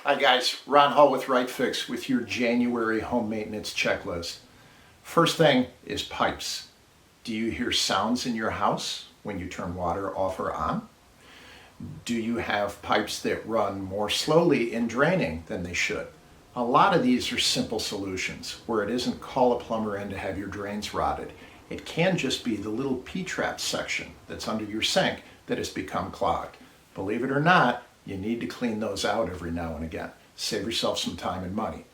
Hi guys, Ron Hall with Right Fix with your January home maintenance checklist. First thing is pipes. Do you hear sounds in your house when you turn water off or on? Do you have pipes that run more slowly in draining than they should? A lot of these are simple solutions where it isn't call a plumber in to have your drains rotted. It can just be the little P-trap section that's under your sink that has become clogged. Believe it or not, you need to clean those out every now and again. Save yourself some time and money.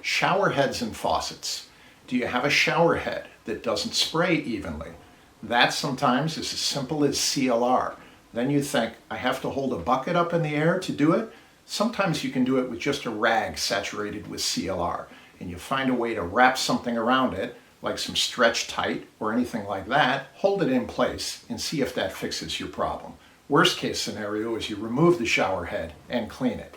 Shower heads and faucets. Do you have a shower head that doesn't spray evenly? That sometimes is as simple as CLR. Then you think, I have to hold a bucket up in the air to do it? Sometimes you can do it with just a rag saturated with CLR, and you find a way to wrap something around it, like some Stretch Tight or anything like that, hold it in place and see if that fixes your problem. Worst case scenario is you remove the shower head and clean it.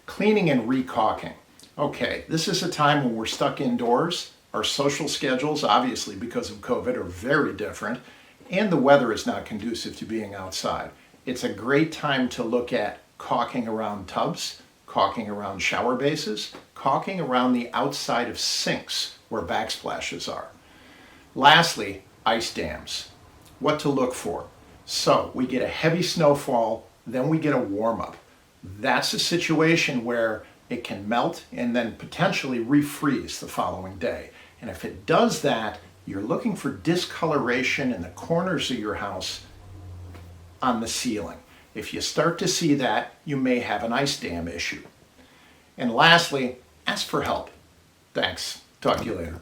Cleaning and recaulking. Okay, this is a time when we're stuck indoors. Our social schedules, obviously because of COVID, are very different, and the weather is not conducive to being outside. It's a great time to look at caulking around tubs, caulking around shower bases, caulking around the outside of sinks where backsplashes are. Lastly, ice dams. What to look for. So we get a heavy snowfall, then we get a warm-up. That's a situation where it can melt and then potentially refreeze the following day. And if it does that, you're looking for discoloration in the corners of your house on the ceiling. If you start to see that, you may have an ice dam issue. And lastly, ask for help. Thanks. Talk to you later.